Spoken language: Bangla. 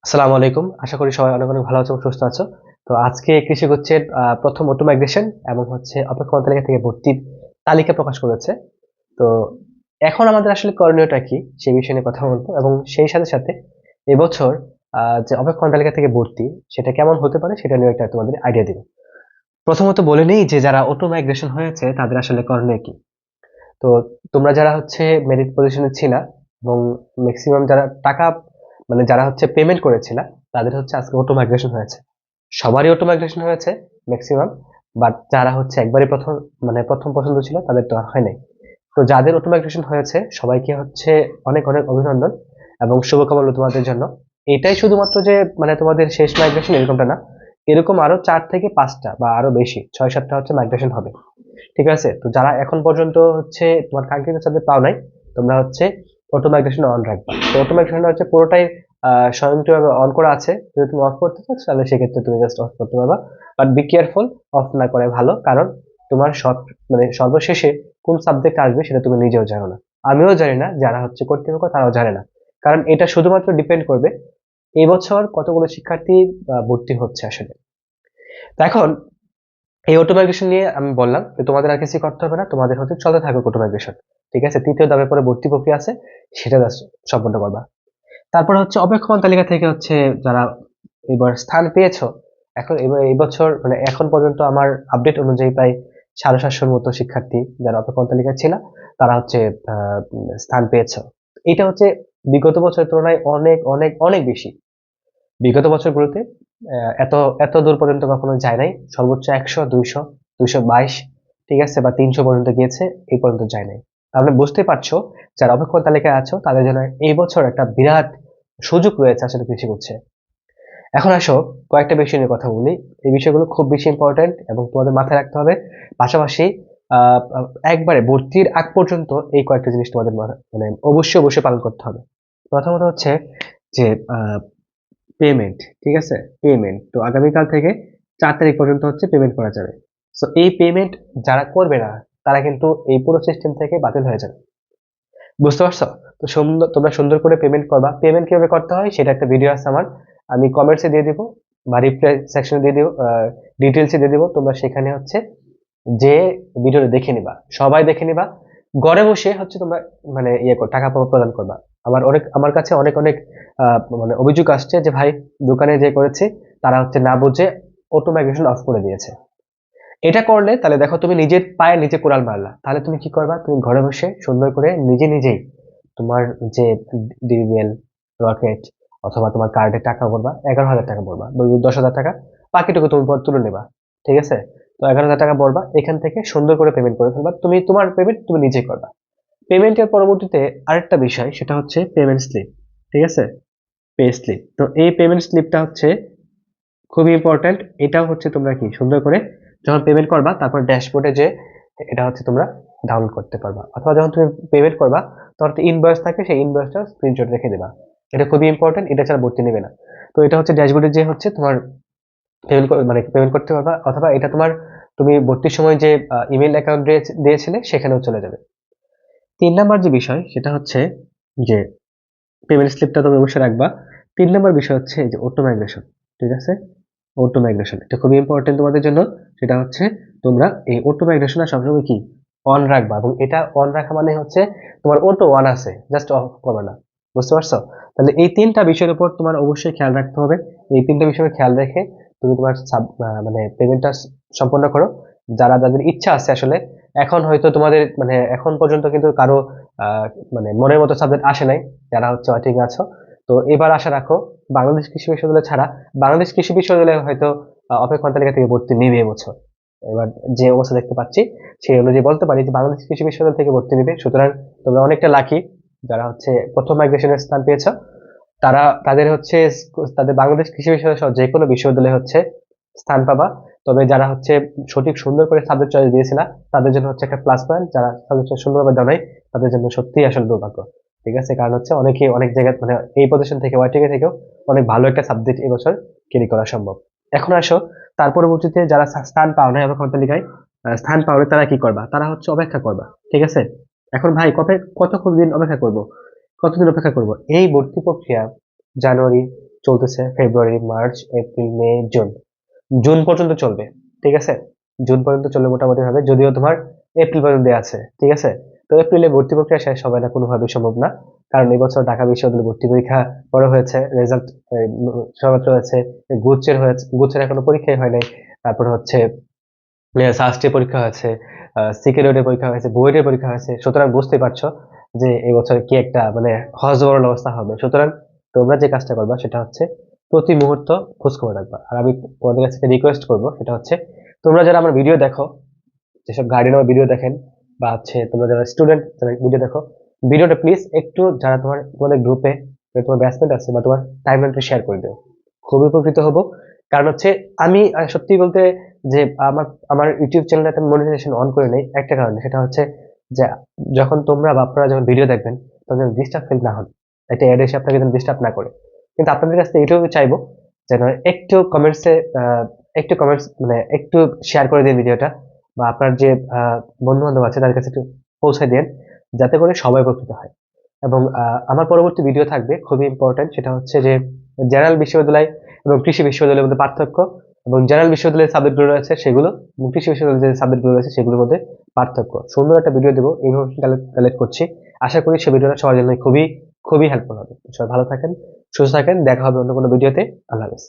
আসসালামু আলাইকুম। আশা করি সবাই অনেক অনেক ভালো আছো, সুস্থ আছো। তো আজকে কৃষি গুচ্ছের প্রথম অটো মাইগ্রেশন এবং হচ্ছে অপেক্ষমান তালিকা থেকে ভর্তির তালিকা প্রকাশ করেছে। তো এখন আমাদের আসলে করণীয়টা কি সেই বিষয় নিয়ে কথা বলবো এবং সেই সাথে সাথে এবছর যে অপেক্ষমান তালিকা থেকে ভর্তি সেটা কেমন হতে পারে সেটা নিয়ে একটা তোমাদের আইডিয়া দিব। প্রথমত বলে নিই যে যারা অটো মাইগ্রেশন হয়েছে তাদের আসলে করণীয় কি। তো তোমরা যারা হচ্ছে মেরিট পজিশনে ছিলা এবং ম্যাক্সিমাম যারা টাকা মানে যারা হচ্ছে পেমেন্ট করেছিল তাদের হচ্ছে আজকে অটো মাইগ্রেশন হয়েছে। সবারই অটো মাইগ্রেশন হয়েছে ম্যাক্সিমাম, বাট যারা হচ্ছে একবারই প্রথম মানে প্রথম পছন্দ ছিল তাদের তো আর হয় নাই। তো যাদের অটো মাইগ্রেশন হয়েছে সবাইকে হচ্ছে অনেক অনেক অভিনন্দন এবং শুভকামনা তোমাদের জন্য। এটাই শুধুমাত্র যে মানে তোমাদের শেষ মাইগ্রেশন এরকমটা না, এরকম আরো 4 থেকে 5টা বা আরো বেশি 6-7টা হচ্ছে মাইগ্রেশন হবে। ঠিক আছে, তো যারা এখন পর্যন্ত হচ্ছে তোমার কাঙ্ক্ষিত সাবজেক্ট পাও নাই, তোমরা হচ্ছে অটো মাইগ্রেশন অন রাখবা। তো অটো মাইগ্রেশন হচ্ছে পুরোটাই স্বয়ংক্রিয়ভাবে অন করা আছে। যদি তুমি অফ করতে চাও তাহলে সেক্ষেত্রে তুমি জাস্ট অফ করতে পারবা, বাট বি কেয়ারফুল, অফ না করে ভালো। কারণ তোমার সব মানে সর্বশেষে কোন সাবজেক্ট আসবে সেটা তুমি নিজেও জানো না, আমিও জানি না, যারা হচ্ছে কর্তৃপক্ষ তারাও জানে না। কারণ এটা শুধুমাত্র ডিপেন্ড করবে এই বছর কতগুলো শিক্ষার্থী ভর্তি হচ্ছে আসলে। তো এখন এই অটো মাইগ্রেশন নিয়ে আমি বললাম যে তোমাদের আর কিছু করতে হবে না, তোমাদের হচ্ছে চলতে থাকুক অটো মাইগ্রেশন। ঠিক আছে, তৃতীয় ধাপের পরে ভর্তি প্রক্রিয়া আছে, সেটা just সম্পন্ন করবা। তারপর হচ্ছে অপেক্ষমান তালিকা থেকে হচ্ছে যারা এবার স্থান পেয়েছো, এখন এবার এই বছর মানে এখন পর্যন্ত আমার আপডেট অনুযায়ী প্রায় 750-র মতো শিক্ষার্থী যারা অপেক্ষমান তালিকায় ছিল তারা হচ্ছে স্থান পেয়েছো। এটা হচ্ছে বিগত বছরের তুলনায় অনেক অনেক অনেক বেশি। বিগত বছরগুলোতে এত এত দূর পর্যন্ত কখনো যায় নাই। সর্বোচ্চ 100, 200, 222, ঠিক আছে, বা 300 পর্যন্ত গিয়েছে, এই পর্যন্ত যায় নাই। তাহলে বুঝতে পারছো যারা অপেক্ষমান তালিকায় আছো তাদের জন্য এই বছর একটা বিরাট সুযোগ রয়েছে আসলে কৃষি করছে। এখন আসো কয়েকটা বিষয় নিয়ে কথা বলি। এই বিষয়গুলো খুব বেশি ইম্পর্টেন্ট এবং তোমাদের মাথায় রাখতে হবে। পাশাপাশি আহ একবারে ভর্তির আগ পর্যন্ত এই কয়েকটা জিনিস তোমাদের মানে অবশ্যই অবশ্যই পালন করতে হবে। প্রথমত হচ্ছে যে পেমেন্ট। ঠিক আছে, পেমেন্ট তো আগামীকাল থেকে 4 তারিখ পর্যন্ত হচ্ছে পেমেন্ট করা যাবে। সো এই পেমেন্ট যারা করবে না তারা কিন্তু এই পুরো সিস্টেম থেকে বাতিল হয়ে যাবে। বুঝতে পারছো? তো সুন্দর, তোমরা সুন্দর করে পেমেন্ট করবা। পেমেন্ট কিভাবে করতে হয় সেটা একটা ভিডিও আছে আমার, আমি কমেন্টসে দিয়ে দিব বা রিপ্লাই সেকশনে দিয়ে দিব, ডিটেলসে দিয়ে দিব। তোমরা সেখানে হচ্ছে যে ভিডিওটা দেখে নিবা, সবাই দেখে নিবা। ঘরে বসে হচ্ছে তোমরা মানে টাকা প্রদান করবা। আমার কাছে অনেক অনেক মানে অভিযোগ আসছে যে ভাই দোকানে যে করেছে তারা হচ্ছে না বুঝে অটো মাইগ্রেশন অফ করে দিয়েছে। এটা করলে তাহলে দেখো তুমি নিজের পায়ে নিজে কোড়াল মারলা। তাহলে তুমি কি করবা, তুমি ঘরে বসে সুন্দর করে নিজে নিজেই তোমার যে ডিবিএল, রকেট অথবা তোমার কার্ডে টাকা ভরবা, 11,000 টাকা ভরবা, 10,000 টাকা, বাকিটুকু তুমি পর তুলে নেবা। ঠিক আছে, তো 11,000 টাকা ভরবা, এখান থেকে সুন্দর করে পেমেন্ট করে ফেলবা। তুমি তোমার পেমেন্ট তুমি নিজেই করবা। পেমেন্টের পরবর্তীতে আরেকটা বিষয় সেটা হচ্ছে পেমেন্ট স্লিপ। ঠিক আছে, পে স্লিপ। তো এই পেমেন্ট স্লিপটা হচ্ছে খুবই ইম্পর্ট্যান্ট। এটাও হচ্ছে তোমরা কি সুন্দর করে যখন পেমেন্ট করবা তারপর ড্যাশবোর্ডে যে এটা হচ্ছে তোমরা ডাউনলোড করতে পারবা, অথবা যখন তুমি পেমেন্ট করবা তখন ইনভয়েস থাকে, সেই ইনভয়েসটা স্ক্রিনশট রেখে দেবা। এটা খুবই ইম্পর্টেন্ট, এটা ছাড়া ভর্তি নেবে না। তো এটা হচ্ছে ড্যাশবোর্ডে যে হচ্ছে তোমার পেমেন্ট মানে পেমেন্ট করতে পারবা, অথবা এটা তোমার তুমি ভর্তির সময় যে ইমেল অ্যাকাউন্ট দিয়েছিলে সেখানেও চলে যাবে। 3 নাম্বার যে বিষয় সেটা হচ্ছে যে পেমেন্ট স্লিপটা তুমি অবশ্যই রাখবা। 3 নাম্বার বিষয় হচ্ছে এই যে অটো মাইগ্রেশন। ঠিক আছে, অটো মাইগ্রেশন এটা খুবই ইম্পর্টেন্ট তোমাদের জন্য। সেটা হচ্ছে তোমরা এই অটো মাইগ্রেশন সবসময় কি অন রাখবা, এবং এটা অন রাখা মানে হচ্ছে তোমার অটো অন আছে, জাস্ট অফ করবে না। বুঝতে পারছো? তাহলে এই 3টা বিষয়ের উপর তোমার অবশ্যই খেয়াল রাখতে হবে। এই 3টা বিষয়ে খেয়াল রেখে তুমি তোমার মানে পেমেন্টটা সম্পন্ন করো। যারা যাদের ইচ্ছা আছে আসলে, এখন হয়তো তোমাদের মানে এখন পর্যন্ত কিন্তু কারো আহ মানে মনের মতো সাবজেক্ট আসে নাই, যারা হচ্ছে ওয়েটিং আছো। তো এবার আশা রাখো বাংলাদেশ কৃষি বিশ্ববিদ্যালয় ছাড়া বাংলাদেশ কৃষি বিশ্ববিদ্যালয় হয়তো অপেক্ষমান তালিকা থেকে ভর্তি নিবে এবছর। এবার যে অবস্থা দেখতে পাচ্ছি সেই অনুযায়ী বলতে পারি যে বাংলাদেশ কৃষি বিশ্ববিদ্যালয় থেকে ভর্তি নিবে। সুতরাং তোমরা অনেকটা লাকি যারা হচ্ছে প্রথম মাইগ্রেশনের স্থান পেয়েছো। তারা তাদের হচ্ছে তাদের বাংলাদেশ কৃষি বিশ্ববিদ্যালয় সহ যে কোনো বিশ্ববিদ্যালয়ে হচ্ছে স্থান পাবা। তবে যারা হচ্ছে সঠিক সুন্দর করে সাবজেক্ট চয়েস দিয়েছিল তাদের জন্য হচ্ছে একটা প্লাস পয়েন্ট, যারা সাবজেক্ট সুন্দরভাবে দেয় নাই তাদের জন্য সত্যিই আসলে দুর্ভাগ্য। ঠিক আছে, কারণ হচ্ছে অনেকে অনেক জায়গায় মানে এই পজিশন থেকে ওয়াইটিং এ থেকেও অনেক ভালো একটা সাবজেক্ট এবছর ক্যারি করা সম্ভব। এখন আসো তার পরবর্তীতে যারা স্থান পাও না এবং তালিকায় স্থান পাওলে তারা কি করবা, তারা হচ্ছে অপেক্ষা করবা। ঠিক আছে, এখন ভাই কতক্ষণ দিন অপেক্ষা করব, কতদিন অপেক্ষা করব? এই ভর্তি প্রক্রিয়া জানুয়ারি চলতেছে ফেব্রুয়ারি, মার্চ, এপ্রিল, মে, জুন। জুন পর্যন্ত চলবে, ঠিক আছে? জুন পর্যন্ত চলবে মোটামুটি ভাবে, যদিও তোমার এপ্রিল পর্যন্ত দেয়া আছে, ঠিক আছে? তো এপ্রিলে ভর্তি প্রক্রিয়া শেষ হবে না কোনোভাবেই সম্ভব না, কারণ এই বছর ঢাকা বিশ্ববিদ্যালয়ে ভর্তি পরীক্ষা বড় হয়েছে, রেজাল্ট সবেমাত্র হয়েছে, গুচ্ছের এখনো পরীক্ষাই হয় নাই। তারপরে হচ্ছে সাস্টে পরীক্ষা হয়েছে, সিকেরেটের পরীক্ষা হয়েছে, বুয়েটের পরীক্ষা হয়েছে। সুতরাং বুঝতেই পারছো যে এই বছর কি একটা মানে হজবরল অবস্থা হবে। সুতরাং তোমরা যে কাজটা করবা সেটা হচ্ছে প্রতি মুহূর্ত খোঁজখবর রাখবা। আর আমি তোমাদের কাছে রিকোয়েস্ট করবো, সেটা হচ্ছে তোমরা যারা আমার ভিডিও দেখো, যেসব গার্ডিয়ান আমার ভিডিও দেখেন, বা হচ্ছে তোমরা যারা স্টুডেন্ট যারা ভিডিও দেখো, ভিডিওটা প্লিজ একটু যারা তোমাদের গ্রুপে তোমার ব্যাচমেট আছে বা তোমার টাইমলাইনে শেয়ার করে দিও, খুবই উপকৃত হব। কারণ হচ্ছে আমি সত্যি বলতে যে আমার আমার ইউটিউব চ্যানেলটাতে মনিটাইজেশন অন করে নেই একটা কারণে, সেটা হচ্ছে যে যখন তোমরা বা আপনারা যখন ভিডিও দেখবেন তখন ডিস্টার্ব ফিল না হন, একটা অ্যাড এসে আপনাকে যেন ডিস্টার্ব না করে। কিন্তু আপনাদের কাছ থেকে এটাও চাইবো যেন একটু কমেন্টসে একটু কমেন্টস মানে একটু শেয়ার করে দিন ভিডিওটা, বা আপনার যে বন্ধু বান্ধব আছে তাদের কাছে একটু পৌঁছে দিন, যাতে করে সবাই উপকৃত হয়। এবং আমার পরবর্তী ভিডিও থাকবে খুবই ইম্পর্টেন্ট, সেটা হচ্ছে যে জেনারেল বিশ্ববিদ্যালয় এবং কৃষি বিশ্ববিদ্যালয়ের মধ্যে পার্থক্য, এবং জেনারেল বিশ্ববিদ্যালয়ের সাবজেক্টগুলো রয়েছে সেগুলো, এবং কৃষি বিশ্ববিদ্যালয়ের যে সাবজেক্টগুলো রয়েছে সেগুলোর মধ্যে পার্থক্য। সুন্দর একটা ভিডিও দেবো, ইনফরমেশন কালেক্ট করছি। আশা করি সেই ভিডিওটা সবার জন্য খুবই খুবই হেল্পফুল হবে। সবাই ভালো থাকেন, সুস্থ থাকেন, দেখা হবে অন্য কোনো ভিডিওতে। আল্লাহ হাফেজ।